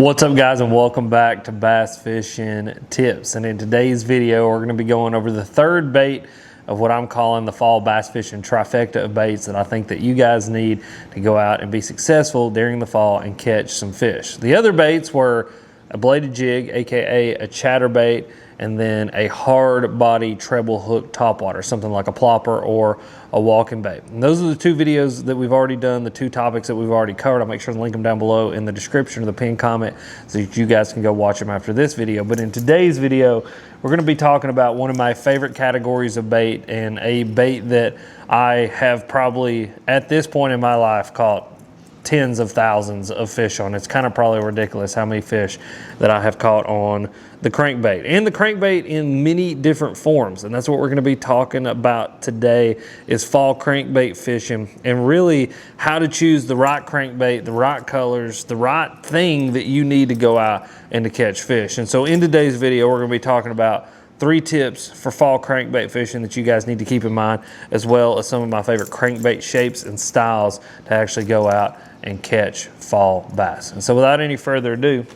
What's up, guys, and welcome back to Bass Fishing Tips. And in today's video, we're going to be going over the third bait of what I'm calling the fall bass fishing trifecta of baits that I think that you guys need to go out and be successful during the fall and catch some fish. The other baits were a bladed jig, aka a chatterbait, and then a hard body treble hook topwater, something like a plopper or a walking bait. And those are the two videos that we've already done, the two topics that we've already covered. I'll make sure to link them down below in the description or the pinned comment so that you guys can go watch them after this video. But in today's video, we're gonna be talking about one of my favorite categories of bait, and a bait that I have probably, at this point in my life, caught tens of thousands of fish on. It's kind of probably ridiculous how many fish that I have caught on the crankbait, and the crankbait in many different forms. And that's what we're going to be talking about today, is fall crankbait fishing, and really how to choose the right crankbait, the right colors, the right thing that you need to go out and to catch fish. And so in today's video, we're going to be talking about 3 tips for fall crankbait fishing that you guys need to keep in mind, as well as some of my favorite crankbait shapes and styles to actually go out and catch fall bass. And so without any further ado,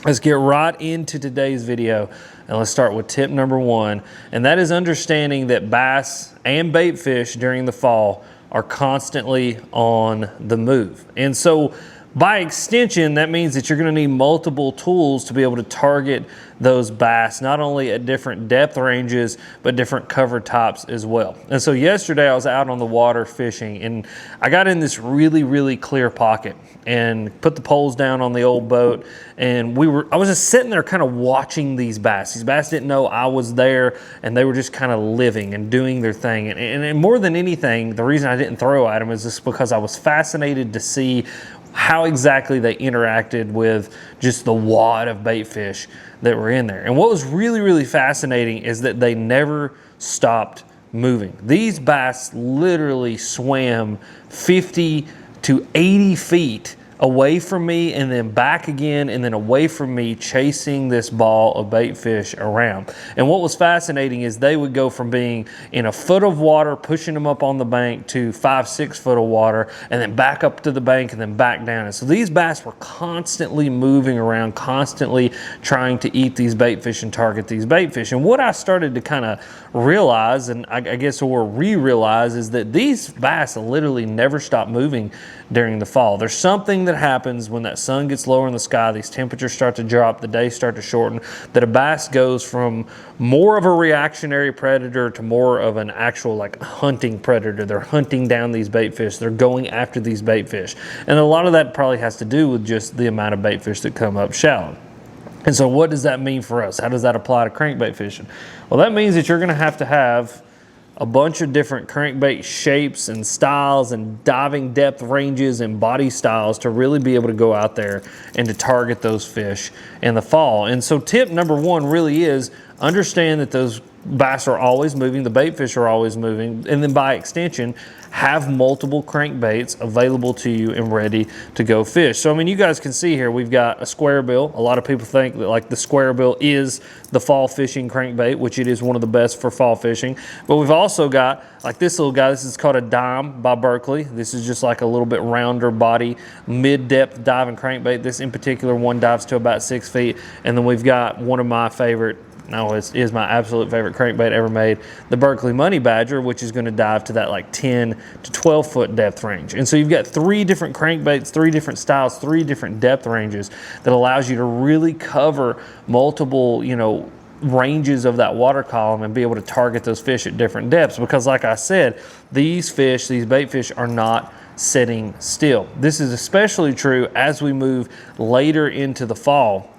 let's get right into today's video, and let's start with tip number 1, and that is understanding that bass and bait fish during the fall are constantly on the move. And so by extension, that means that you're going to need multiple tools to be able to target those bass, not only at different depth ranges, but different cover types as well. And so yesterday I was out on the water fishing, and I got in this really clear pocket and put the poles down on the old boat, and I was just sitting there kind of watching these bass. These bass didn't know I was there, and they were just kind of living and doing their thing. And more than anything, the reason I didn't throw at them is just because I was fascinated to see how exactly they interacted with just the wad of bait fish that were in there. And what was really fascinating is that they never stopped moving. These bass literally swam 50 to 80 feet away from me, and then back again, and then away from me, chasing this ball of bait fish around. And what was fascinating is they would go from being in a foot of water, pushing them up on the bank, to 5-6 foot of water, and then back up to the bank, and then back down. And so these bass were constantly moving around, constantly trying to eat these bait fish and target these bait fish. And what I started to kind of realize, and I guess or re-realize, is that these bass literally never stop moving during the fall. There's something that happens when that sun gets lower in the sky, these temperatures start to drop, the days start to shorten, that a bass goes from more of a reactionary predator to more of an actual like hunting predator. They're hunting down these bait fish, they're going after these bait fish. And a lot of that probably has to do with just the amount of bait fish that come up shallow. And so what does that mean for us? How does that apply to crankbait fishing? Well, that means that you're going to have a bunch of different crankbait shapes and styles and diving depth ranges and body styles to really be able to go out there and to target those fish in the fall. And so tip number 1 really is understand that those bass are always moving, the bait fish are always moving, and then by extension, have multiple crankbaits available to you and ready to go fish. So I mean, you guys can see here, we've got a square bill. A lot of people think that like the square bill is the fall fishing crankbait, which it is one of the best for fall fishing. But we've also got like this little guy. This is called a dime by Berkley. This is just like a little bit rounder body, mid-depth diving crankbait. This in particular one dives to about 6 feet. And then we've got one of my favorite, it is my absolute favorite crankbait ever made, the Berkley Money Badger, which is going to dive to that like 10 to 12 foot depth range. And so you've got 3 different crankbaits, 3 different styles, 3 different depth ranges that allows you to really cover multiple, ranges of that water column and be able to target those fish at different depths. Because like I said, these bait fish are not sitting still. This is especially true as we move later into the fall.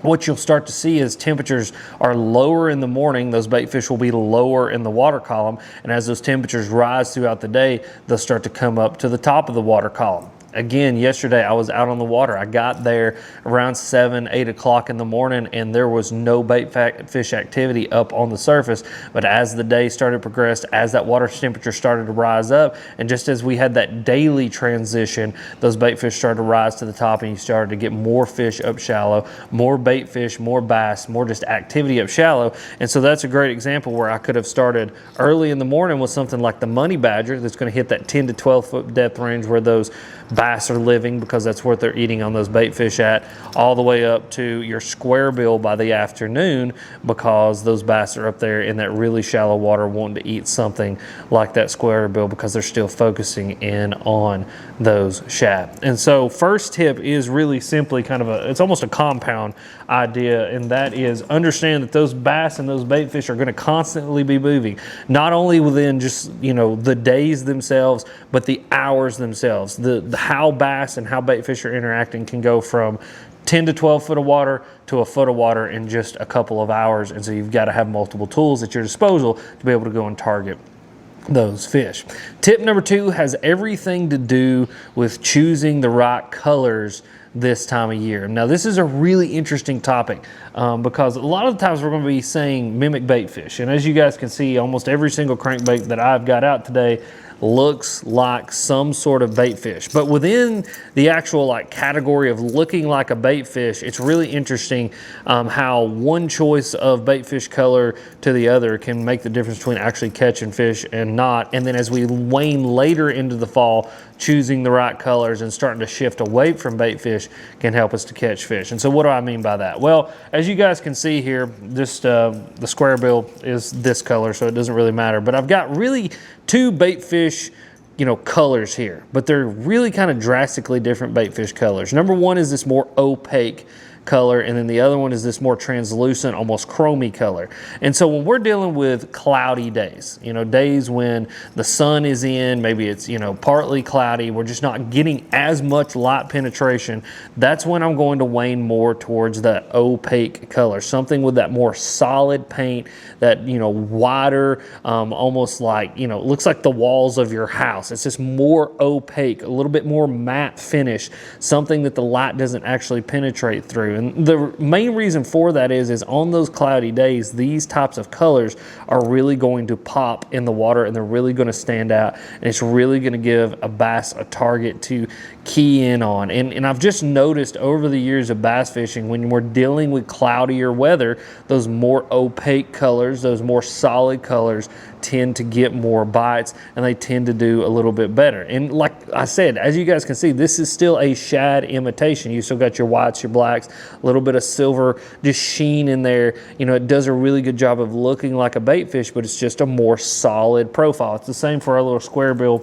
What you'll start to see is temperatures are lower in the morning. Those bait fish will be lower in the water column. And as those temperatures rise throughout the day, they'll start to come up to the top of the water column. Again, yesterday I was out on the water. I got there around 7, 8 o'clock in the morning, and there was no bait fish activity up on the surface. But as the day started to progress, as that water temperature started to rise up, and just as we had that daily transition, those bait fish started to rise to the top, and you started to get more fish up shallow, more bait fish, more bass, more just activity up shallow. And so that's a great example where I could have started early in the morning with something like the Money Badger that's going to hit that 10 to 12 foot depth range, where those bass are living, because that's what they're eating on those bait fish at, all the way up to your square bill by the afternoon, because those bass are up there in that really shallow water wanting to eat something like that square bill, because they're still focusing in on those shad. And so first tip is really simply kind of it's almost a compound idea, and that is understand that those bass and those bait fish are going to constantly be moving, not only within just, you know, the days themselves, but the hours themselves. The how bass and how bait fish are interacting can go from 10 to 12 foot of water to a foot of water in just a couple of hours. And so you've got to have multiple tools at your disposal to be able to go and target those fish. Tip number 2 has everything to do with choosing the right colors this time of year. Now, this is a really interesting topic because a lot of the times we're going to be saying mimic bait fish. And as you guys can see, almost every single crankbait that I've got out today looks like some sort of bait fish. But within the actual like category of looking like a bait fish, it's really interesting how one choice of bait fish color to the other can make the difference between actually catching fish and not. And then as we wane later into the fall, choosing the right colors and starting to shift away from bait fish can help us to catch fish. And so what do I mean by that? Well, as you guys can see here, just the square bill is this color, so it doesn't really matter. But I've got really 2 bait fish, you know, colors here, but they're really kind of drastically different bait fish colors. Number 1 is this more opaque color, and then the other one is this more translucent, almost chromy color. And so when we're dealing with cloudy days, you know, days when the sun is in, maybe it's, you know, partly cloudy, we're just not getting as much light penetration, that's when I'm going to wane more towards that opaque color, something with that more solid paint, that, you know, wider, almost like, you know, it looks like the walls of your house. It's just more opaque, a little bit more matte finish, something that the light doesn't actually penetrate through. And the main reason for that is on those cloudy days, these types of colors are really going to pop in the water, and they're really going to stand out, and it's really going to give a bass a target to key in on. And I've just noticed over the years of bass fishing, when we're dealing with cloudier weather, those more opaque colors, those more solid colors tend to get more bites, and they tend to do a little bit better. And like I said, as you guys can see, this is still a shad imitation. You still got your whites, your blacks, a little bit of silver, just sheen in there. You know, it does a really good job of looking like a bait fish, but it's just a more solid profile. It's the same for our little square bill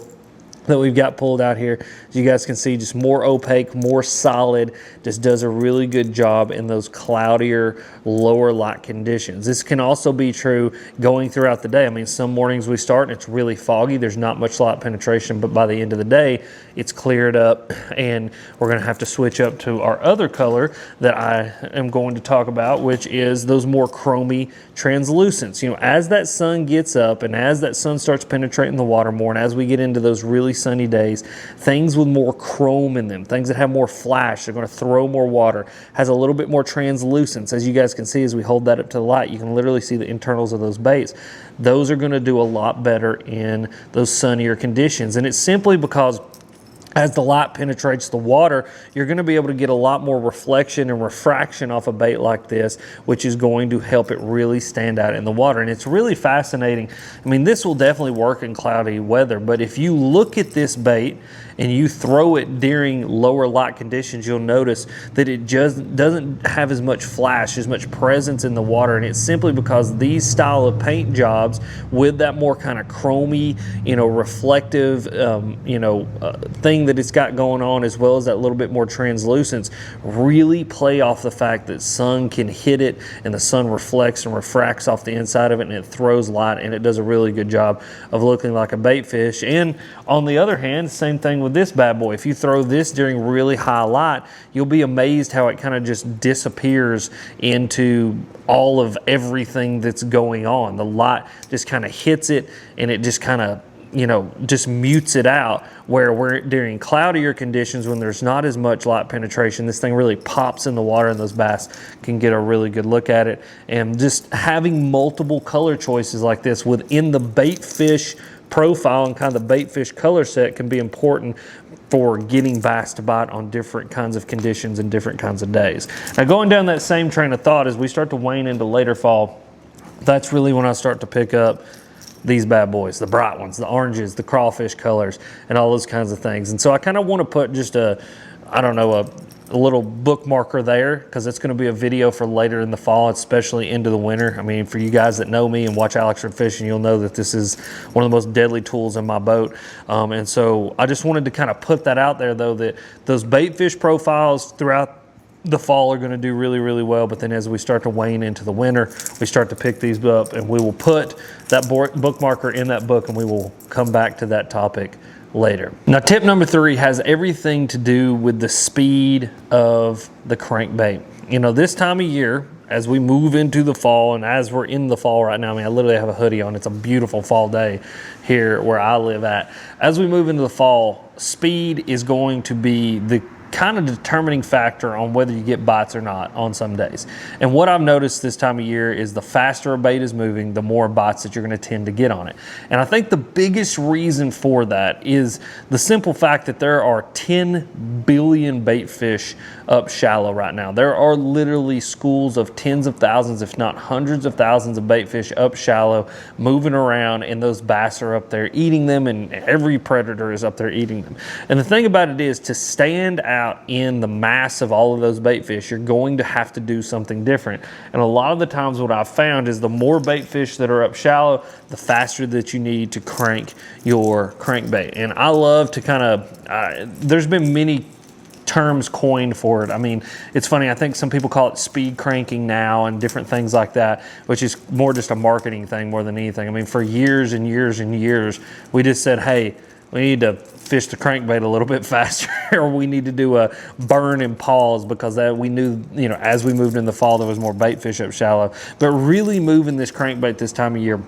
that we've got pulled out here. As you guys can see, just more opaque, more solid, just does a really good job in those cloudier, lower light conditions. This can also be true going throughout the day. I mean, some mornings we start and it's really foggy, there's not much light penetration, but by the end of the day, it's cleared up, and we're gonna have to switch up to our other color that I am going to talk about, which is those more chromy translucents. You know, as that sun gets up and as that sun starts penetrating the water more, and as we get into those really sunny days, things with more chrome in them, things that have more flash, they're going to throw more water, has a little bit more translucence. As you guys can see, as we hold that up to the light, you can literally see the internals of those baits. Those are going to do a lot better in those sunnier conditions, and it's simply because as the light penetrates the water, you're going to be able to get a lot more reflection and refraction off a bait like this, which is going to help it really stand out in the water. And it's really fascinating. I mean, this will definitely work in cloudy weather, but if you look at this bait and you throw it during lower light conditions, you'll notice that it just doesn't have as much flash, as much presence in the water. And it's simply because these style of paint jobs with that more kind of chromy, you know, reflective, thing that it's got going on, as well as that little bit more translucence, really play off the fact that sun can hit it and the sun reflects and refracts off the inside of it, and it throws light, and it does a really good job of looking like a bait fish. And on the other hand, same thing with this bad boy. If you throw this during really high light, you'll be amazed how it kind of just disappears into all of everything that's going on. The light just kind of hits it, and it just kind of, you know, just mutes it out, where we're during cloudier conditions when there's not as much light penetration, this thing really pops in the water, and those bass can get a really good look at it. And just having multiple color choices like this within the bait fish profile and kind of the bait fish color set can be important for getting bass to bite on different kinds of conditions and different kinds of days. Now, going down that same train of thought, as we start to wane into later fall, that's really when I start to pick up these bad boys, the bright ones, the oranges, the crawfish colors, and all those kinds of things. And so I kind of want to put just a little bookmarker there, because it's going to be a video for later in the fall, especially into the winter. I mean, for you guys that know me and watch Alex Red Fishing, you'll know that this is one of the most deadly tools in my boat. And so I just wanted to kind of put that out there, though, that those bait fish profiles throughout the fall are going to do really, really well. But then as we start to wane into the winter, we start to pick these up, and we will put that bookmarker in that book, and we will come back to that topic later. Now, tip number 3 has everything to do with the speed of the crankbait. You know, this time of year, as we move into the fall, and as we're in the fall right now, I mean, I literally have a hoodie on. It's a beautiful fall day here where I live at. As we move into the fall, speed is going to be the kind of determining factor on whether you get bites or not on some days. And what I've noticed this time of year is the faster a bait is moving, the more bites that you're going to tend to get on it. And I think the biggest reason for that is the simple fact that there are 10 billion bait fish up shallow right now. There are literally schools of tens of thousands, if not hundreds of thousands of bait fish up shallow, moving around, and those bass are up there eating them, and every predator is up there eating them. And the thing about it is, to stand out in the mass of all of those bait fish, you're going to have to do something different. And a lot of the times what I've found is the more bait fish that are up shallow, the faster that you need to crank your crankbait. And I love to kind of, there's been many terms coined for it. I mean, it's funny, I think some people call it speed cranking now and different things like that, which is more just a marketing thing more than anything. I mean, for years and years and years, we just said, hey, we need to fish the crankbait a little bit faster, or we need to do a burn and pause, because that we knew, you know, as we moved in the fall, there was more bait fish up shallow. But really moving this crankbait this time of year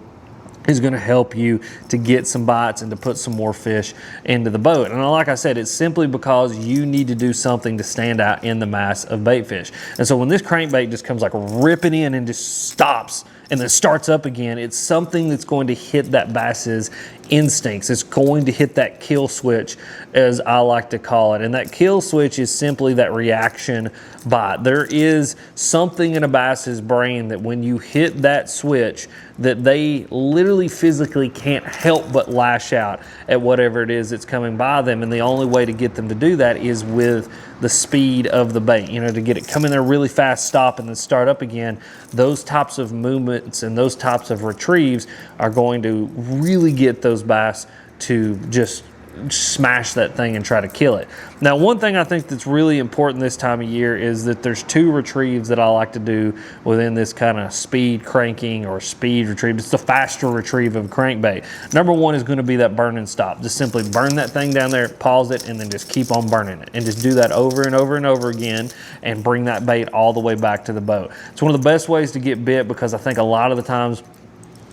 is going to help you to get some bites and to put some more fish into the boat. And like I said, it's simply because you need to do something to stand out in the mass of bait fish. And so when this crankbait just comes like ripping in and just stops and then starts up again, it's something that's going to hit that bass's instincts. It's going to hit that kill switch, as I like to call it. And that kill switch is simply that reaction bite. There is something in a bass's brain that when you hit that switch, that they literally physically can't help but lash out at whatever it is that's coming by them. And the only way to get them to do that is with the speed of the bait, you know, to get it come in there really fast, stop, and then start up again. Those types of movements and those types of retrieves are going to really get those bass to just smash that thing and try to kill it. Now, one thing I think that's really important this time of year is that there's 2 retrieves that I like to do within this kind of speed cranking or speed retrieve. It's the faster retrieve of crankbait. Number 1 is going to be that burn and stop. Just simply burn that thing down there, pause it, and then just keep on burning it. And just do that over and over and over again, and bring that bait all the way back to the boat. It's one of the best ways to get bit, because I think a lot of the times,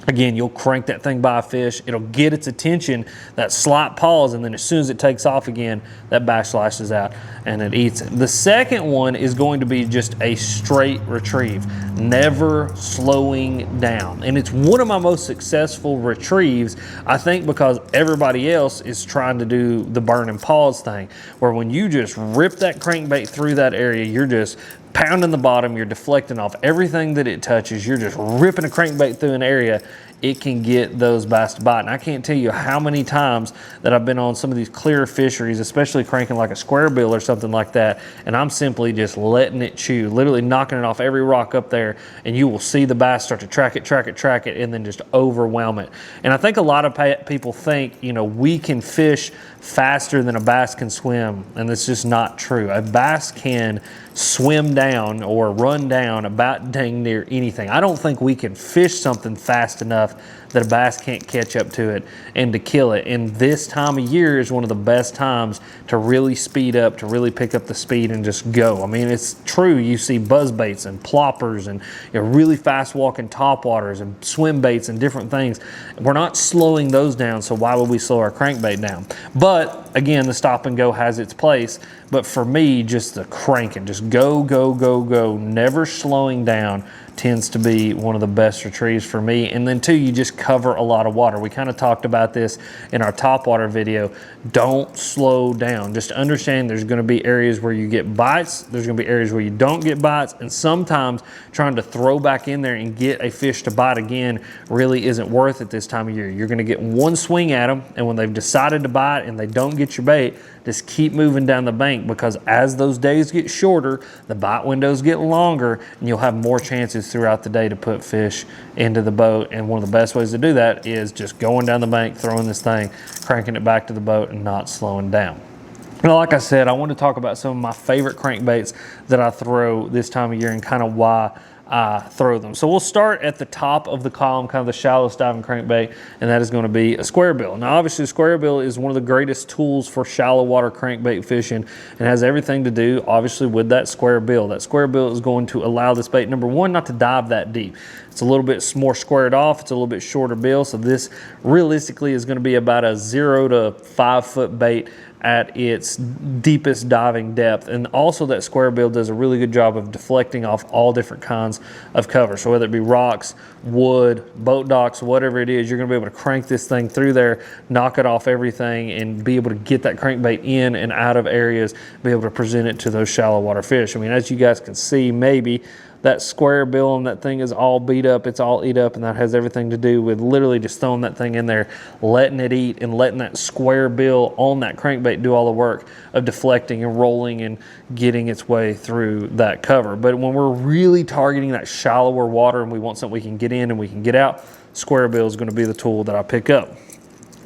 again, you'll crank that thing by a fish, it'll get its attention, that slight pause, and then as soon as it takes off again, that bass slashes out and it eats it. The second one is going to be just a straight retrieve, never slowing down. And it's one of my most successful retrieves, I think, because everybody else is trying to do the burn and pause thing, where when you just rip that crankbait through that area, you're just pounding the bottom, you're deflecting off everything that it touches, you're just ripping a crankbait through an area, it can get those bass to bite. And I can't tell you how many times that I've been on some of these clear fisheries, especially cranking like a square bill or something like that, and I'm simply just letting it chew, literally knocking it off every rock up there, and you will see the bass start to track it, and then just overwhelm it. And I think a lot of people think, you know, we can fish faster than a bass can swim, and that's just not true. A bass can swim down or run down about dang near anything. I don't think we can fish something fast enough that a bass can't catch up to it and to kill it. And this time of year is one of the best times to really speed up, to really pick up the speed and just go. I mean, it's true. You see buzz baits and ploppers and, you know, really fast walking topwaters and swim baits and different things. We're not slowing those down, so why would we slow our crankbait down? But again, the stop and go has its place. But for me, just the cranking, just go, go, go, go, never slowing down tends to be one of the best retrieves for me. And then 2, you just cover a lot of water. We kind of talked about this in our topwater video. Don't slow down. Just understand there's going to be areas where you get bites, there's going to be areas where you don't get bites, and sometimes trying to throw back in there and get a fish to bite again really isn't worth it this time of year. You're going to get one swing at them, and when they've decided to bite and they don't get your bait, just keep moving down the bank, because as those days get shorter, the bite windows get longer, and you'll have more chances throughout the day to put fish into the boat. And one of the best ways to do that is just going down the bank, throwing this thing, cranking it back to the boat, and not slowing down. Now, like I said, I want to talk about some of my favorite crankbaits that I throw this time of year and kind of why I throw them. So we'll start at the top of the column, kind of the shallowest diving crankbait, and that is going to be a square bill. Now, obviously, a square bill is one of the greatest tools for shallow water crankbait fishing, and has everything to do, obviously, with that square bill. That square bill is going to allow this bait, number one, not to dive that deep. It's a little bit more squared off. It's a little bit shorter bill, so this realistically is going to be about a 0 to 5 foot bait at its deepest diving depth. And also that square bill does a really good job of deflecting off all different kinds of cover. So whether it be rocks, wood, boat docks, whatever it is, you're gonna be able to crank this thing through there, knock it off everything, and be able to get that crankbait in and out of areas, be able to present it to those shallow water fish. I mean, as you guys can see, maybe that square bill and that thing is all beat up, it's all eat up, and that has everything to do with literally just throwing that thing in there, letting it eat, and letting that square bill on that crankbait do all the work of deflecting and rolling and getting its way through that cover. But when we're really targeting that shallower water and we want something we can get in and we can get out, square bill is going to be the tool that I pick up.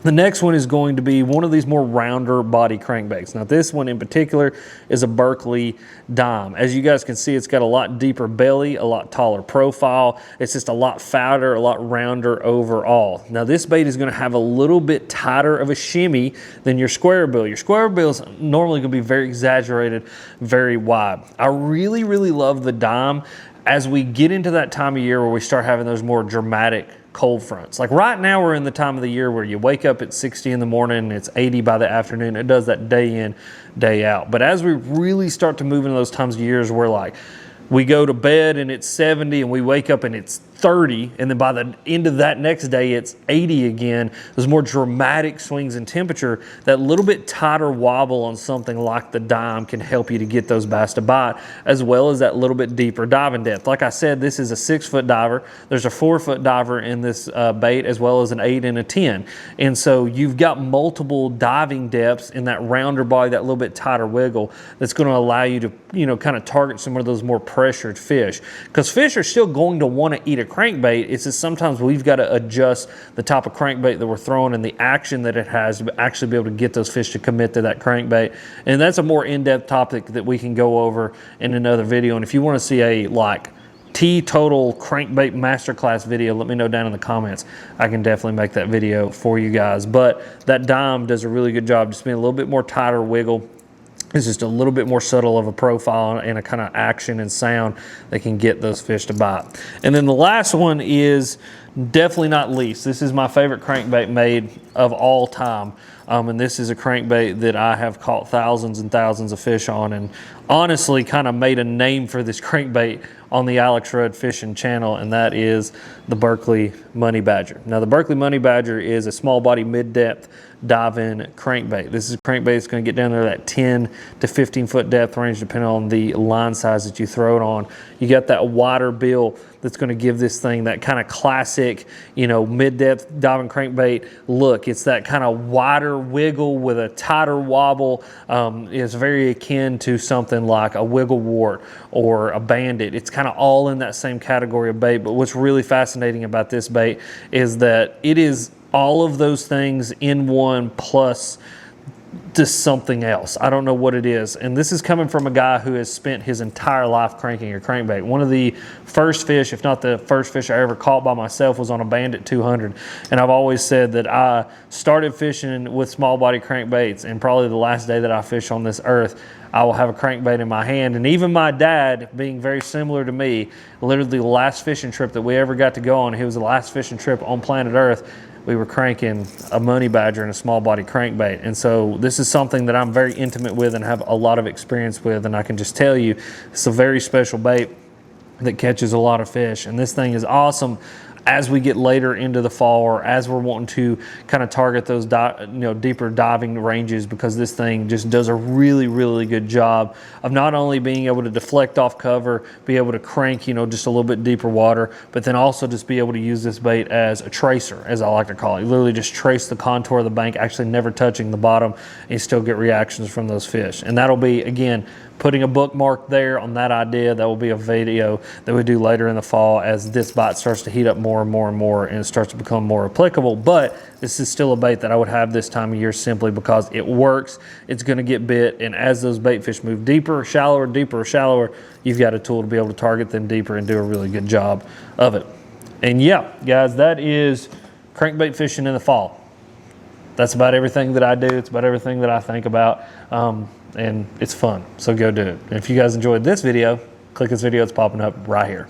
The next one is going to be one of these more rounder body crankbaits. Now this one in particular is a Berkley dime. As you guys can see, it's got a lot deeper belly, a lot taller profile. It's just a lot fatter, a lot rounder overall. Now this bait is going to have a little bit tighter of a shimmy than your square bill. Your square bill is normally going to be very exaggerated, very wide. I really, really love the dime as we get into that time of year where we start having those more dramatic cold fronts. Like right now we're in the time of the year where you wake up at 60 in the morning and it's 80 by the afternoon. It does that day in, day out. But as we really start to move into those times of years where like we go to bed and it's 70 and we wake up and it's 30, and then by the end of that next day it's 80 again, those more dramatic swings in temperature, that little bit tighter wobble on something like the dime can help you to get those bass to bite, as well as that little bit deeper diving depth. Like I said, this is a 6-foot diver. There's a 4-foot diver in this bait, as well as an 8 and a 10. And so you've got multiple diving depths in that rounder body, that little bit tighter wiggle, that's going to allow you to, you know, kind of target some of those more pressured fish. Because fish are still going to want to eat a crankbait. It's just sometimes we've got to adjust the type of crankbait that we're throwing and the action that it has to actually be able to get those fish to commit to that crankbait. And that's a more in-depth topic that we can go over in another video. And if you want to see a like total crankbait masterclass video, let me know down in the comments. I can definitely make that video for you guys. But that dime does a really good job just being a little bit more tighter wiggle. It's just a little bit more subtle of a profile and a kind of action and sound that can get those fish to bite. And then the last one is definitely not least. This is my favorite crankbait made of all time. And this is a crankbait that I have caught thousands and thousands of fish on, and honestly kind of made a name for this crankbait on the Alex Rudd Fishing channel, and that is the Berkley Money Badger. Now the Berkley Money Badger is a small body mid-depth dive-in crankbait. This is a crankbait that's going to get down there that 10 to 15 foot depth range depending on the line size that you throw it on. You got that wider bill that's going to give this thing that kind of classic, you know, mid-depth diving crankbait look. It's that kind of wider wiggle with a tighter wobble. It's very akin to something like a wiggle wart or a bandit. It's kind of all in that same category of bait. But what's really fascinating about this bait is that it is all of those things in one plus just something else. I don't know what it is. And this is coming from a guy who has spent his entire life cranking a crankbait. One of the first fish, if not the first fish I ever caught by myself, was on a Bandit 200. And I've always said that I started fishing with small body crankbaits, and probably the last day that I fish on this earth, I will have a crankbait in my hand. And even my dad, being very similar to me, literally the last fishing trip that we ever got to go on, it was the last fishing trip on planet Earth, we were cranking a money badger and a small body crankbait. And so this is something that I'm very intimate with and have a lot of experience with, and I can just tell you it's a very special bait. that catches a lot of fish. And this thing is awesome as we get later into the fall, or as we're wanting to kind of target those deeper diving ranges, because this thing just does a really, really good job of not only being able to deflect off cover, be able to crank, just a little bit deeper water, but then also just be able to use this bait as a tracer, as I like to call it. You literally just trace the contour of the bank, actually never touching the bottom, and you still get reactions from those fish. And that'll be, again, putting a bookmark there on that idea. That will be a video that we do later in the fall as this bite starts to heat up more and more and more, and it starts to become more applicable. But this is still a bait that I would have this time of year, simply because it works. It's going to get bit, and as those bait fish move deeper, shallower, you've got a tool to be able to target them deeper and do a really good job of it. And yeah, guys, that is crankbait fishing in the fall. That's about everything that I do. It's about everything that I think about. And it's fun, so go do it. And if you guys enjoyed this video, click this video. It's popping up right here.